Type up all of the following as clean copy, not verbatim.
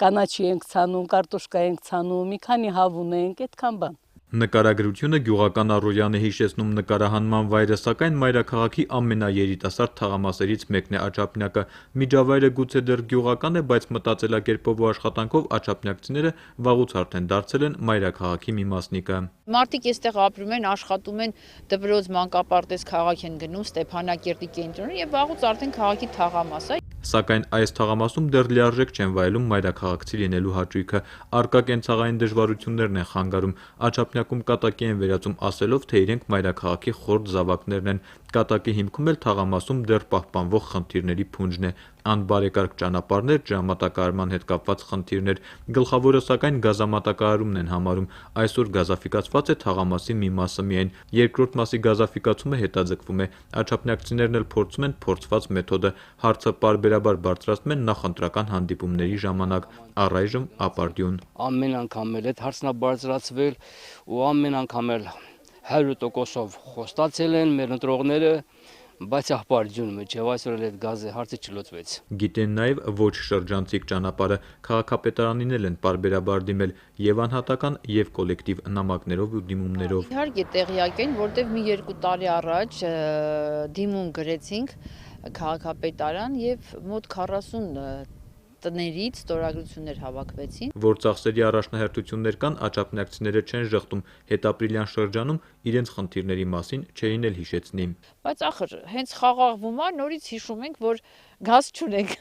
կանաչի ենք ցանում, կարտոշկա ենք ցանում, մի քանի հավ ունենք, այդքան բան։ Նկարագրությունը գյուղական առօրյան է հիշեցնում նկարահանման վայրը, սակայն մայրաքաղաքի ամենաերիտասարդ թաղամասերից մեկն է Աչափնյակը։ Միջավայրը գուցե դեռ գյուղական է, բայց մտածելակերպով ու աշխատանքով աչափնյակցիները վաղուց արդեն դարձել են մայրաքաղաքի մի մասնիկը։ Մարդիկ այստեղ ապրում են, աշխատում են, դպրոց, մանկապարտեզ, քաղաք են գնում, Ստեփանակերտի կենտրոնը եւ վաղուց արդեն քաղաքի թաղամաս է։ Սակայն այս թաղամասում դեռ լիարժեք չեն վայելում մայրաքաղաքցի լինելու հաճույքը։ Առկա կենցաղային դժվարություններն են խանգարում։ Աչափնյակում կատակի են վերածում ասելով, թե իրենք մայրաքաղաքի խորտ զավակներն են։ Կատակի հիմքում էլ թաղամասում դեռ պահպանվող խնդիրների փունջն է։ Անբարեկարգ ճանապարհներ, ջրամատակարարման հետ կապված խնդիրներ, գլխավորը սակայն գազամատակարարումն են համարում։ Այսօր գազաֆիկացված է թաղամասի մի մասը միայն, երկրորդ մասի գազաֆիկացումը հետաձգվում է։ Աչափնյակցիներն էլ փորձում են փորձված մեթոդը, հարցը պարբերաբար բարձրացնում են նախընտրական հանդիպումների ժամանակ, առայժմ ապարդյուն։ Ամեն անգամ էլ այդ հարցն է բարձրացվել ու ամեն անգամ էլ 100%-ով խոստացել են մեր ընտրողները, բայց ապարդյուն մեջ եւ այսօր էլ այդ գազի հարցը չլուծվեց։ Գիտեն նաեւ ոչ շրջանցիկ ճանապարհը, քաղաքապետարանին էլ են պարբերաբար դիմել եւ անհատական եւ կոլեկտիվ նամակներով ու դիմումներով։ Իհարկե տեղյակ են, որտեղ մի 2 տարի առաջ դիմում գրեցինք քաղաքապետարան եւ մոտ 40 տներից ստորագրություններ հավաքվեցին։ Որ ծախսերի առաջնահերթություններ կան, աչափնյակցիները չեն ժխտում, հետապրիլյան շրջանում իրենց խնդիրների մասին չէին էլ հիշեցնի։ Բայց ախր հենց խաղաղվում է, նորից հիշում ենք, որ գազ չունենք։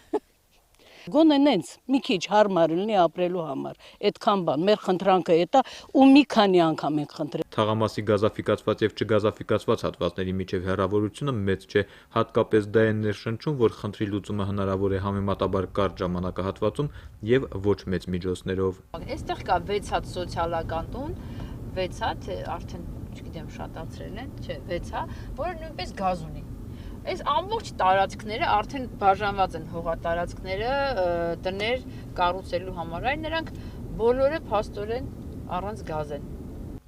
Գոնե նենց մի քիչ հարմար լինի ապրելու համար։ Այդքան բան, մեր խնդրանքը է դա ու մի քանի անգամ ենք խնդրել։ Թաղամասի գազաֆիկացված եւ չգազաֆիկացված հատվածների միջև հեռավորությունը մեծ չէ, հատկապես դա է ներշնչում, որ խնդրի լուծումը հնարավոր է համեմատաբար կարճ ժամանակահատվածում եւ ոչ մեծ միջոցներով։ Այստեղ կա 6 հատ սոցիալական տուն, 6 հատ արդեն, չգիտեմ, շատացրել են, չէ, 6 հա, որը նույնպես գազ ունի։ Այս ամբողջ տարածքները արդեն բաժանված են հողատարածքները, տներ կառուցելու համար, այն նրանք բոլորը փաստորեն առանց գազ են։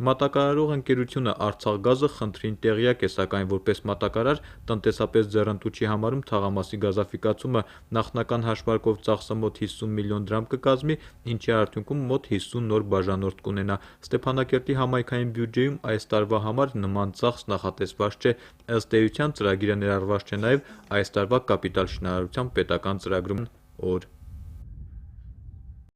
Մատակարարող ընկերությունը Արցախգազը խնդրին տեղյակ է, սակայն որպես մատակարար տնտեսապես ձեռնտու չի համարում թաղամասի գազաֆիկացումը, նախնական հաշվարկով ծախսը մոտ 50 միլիոն դրամ կկազմի, ինչի արդյունքում մոտ 50 նոր բաժանորդ կունենա։ Ստեփանակերտի համայնքային բյուջեում այս տարվա համար նման ծախս նախատեսված չէ, ըստ էության ծրագիրը ներառված չէ նաև այս տարվա կապիտալ շինարարության պետական ծրագրում օր